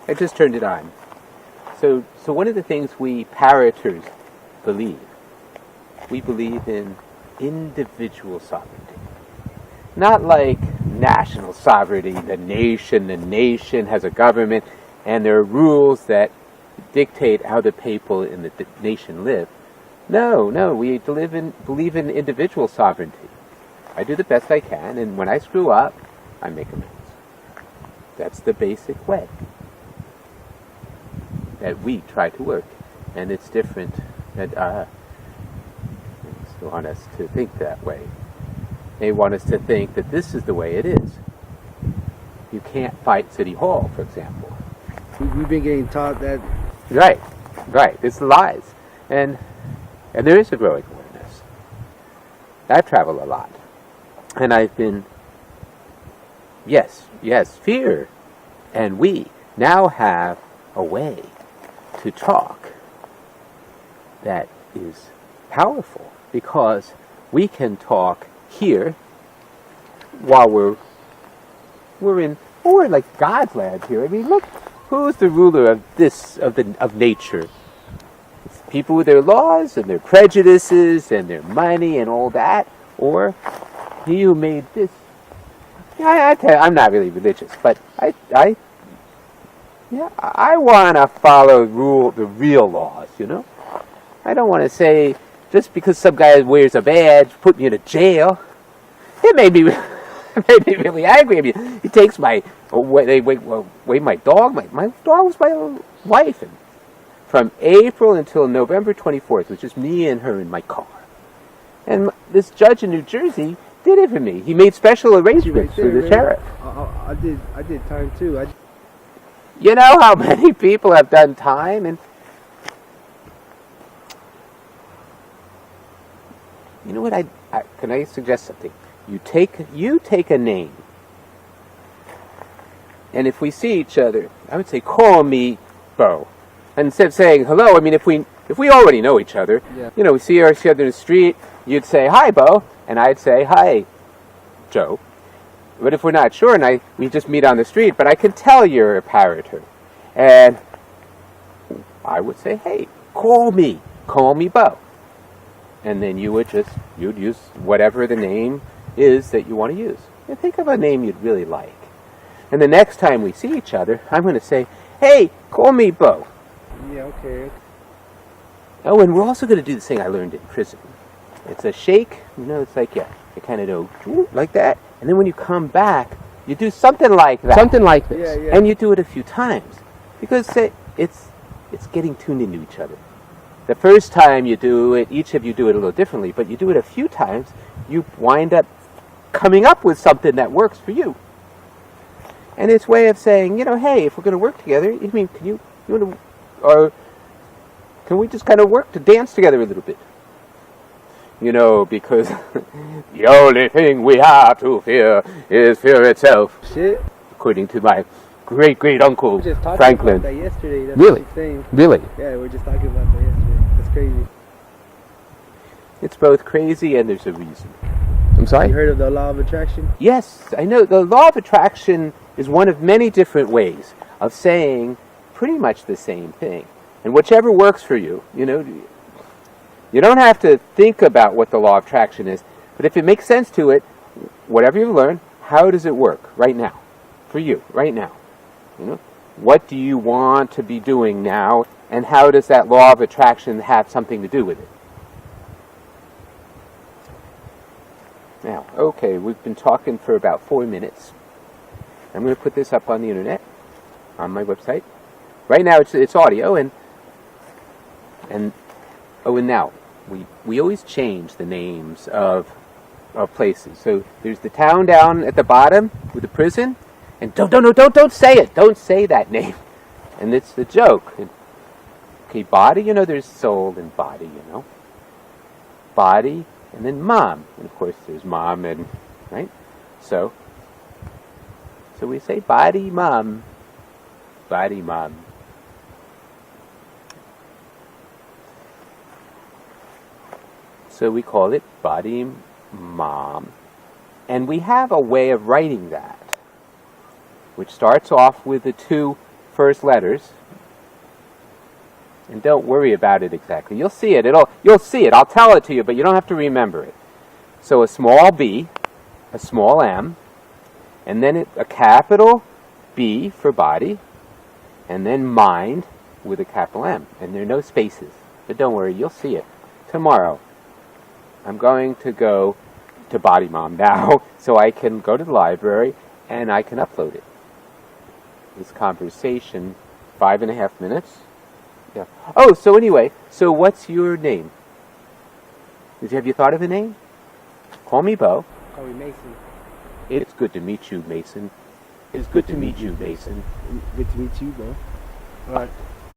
I just turned it on. So one of the things we parroters believe, we believe in individual sovereignty. Not like national sovereignty, the nation has a government, and there are rules that dictate how the people in the nation live. No, we believe in individual sovereignty. I do the best I can, and when I screw up, I make amends. That's the basic way that we try to work, and it's different that they want us to think that way. They want us to think that this is the way it is. You can't fight City Hall, for example. We've been getting taught that. Right. It's lies, and there is a growing awareness. I've traveled a lot, and I've been, yes, fear, and we now have a way to talk that is powerful, because we can talk here while we're like God's land here. I mean, look, who's the ruler of nature? It's people with their laws and their prejudices and their money and all that, or he who made this. Yeah, I'm not really religious, but I want to follow the real laws, you know? I don't want to say, just because some guy wears a badge, put me in a jail. It made me really angry. I mean, he takes my dog. My dog was my wife. And from April until November 24th, it was just me and her in my car. And this judge in New Jersey did it for me. He made special arrangements for the sheriff. I did time too. You know how many people have done time? And you know what? Can I suggest something? You take a name, and if we see each other, I would say, call me Bo. And instead of saying hello, I mean, if we already know each other, yeah. You know, we see each other in the street, you'd say, hi, Bo, and I'd say, hi, Joe. But if we're not sure, and we just meet on the street, but I can tell you're a parroter, and I would say, hey, call me Bo. And then you'd use whatever the name is that you want to use. And think of a name you'd really like. And the next time we see each other, I'm going to say, hey, call me Bo. Yeah, okay. Oh, and we're also going to do this thing I learned in prison. It's a shake. You know, it's like you kind of do like that. And then when you come back, you do something like that. Something like this. Yeah. And you do it a few times. Because it's getting tuned into each other. The first time you do it, each of you do it a little differently, but you do it a few times, you wind up coming up with something that works for you. And it's a way of saying, you know, hey, if we're going to work together, I mean, can we just kind of work to dance together a little bit? You know, because the only thing we have to fear is fear itself. Shit. According to my great-great-uncle Franklin. About that yesterday. That's Really? what he's saying. Really? Yeah, we were just talking about that yesterday. That's crazy. It's both crazy and there's a reason. I'm sorry? You heard of the law of attraction? Yes, I know. The law of attraction is one of many different ways of saying pretty much the same thing. And whichever works for you, you know, you don't have to think about what the law of attraction is, but if it makes sense to it, whatever you've learned, how does it work right now? For you, right now. You know, what do you want to be doing now, and how does that law of attraction have something to do with it? Now, okay, we've been talking for about 4 minutes. I'm going to put this up on the internet, on my website. Right now, it's audio, and now we always change the names of places. So there's the town down at the bottom with the prison. And don't say it. Don't say that name. And it's the joke. Okay, body, you know, there's soul and body, you know. Body, and then mom. And of course there's mom and, right? So we say body, mom. Body, mom. So we call it body, mom. And we have a way of writing that, which starts off with the two first letters. And don't worry about it exactly. You'll see it. You'll see it. I'll tell it to you, but you don't have to remember it. So a small b, a small m, and then a capital B for body, and then mind with a capital M. And there are no spaces. But don't worry, you'll see it. Tomorrow, I'm going to go to Body Mom now, so I can go to the library and I can upload it. This conversation, 5.5 minutes. Yeah. Oh, so anyway, so what's your name? Have you thought of a name? Call me Bo. Call me Mason. It's good to meet you, Mason. It's good to meet you, Mason. Good to meet you, bro. All right.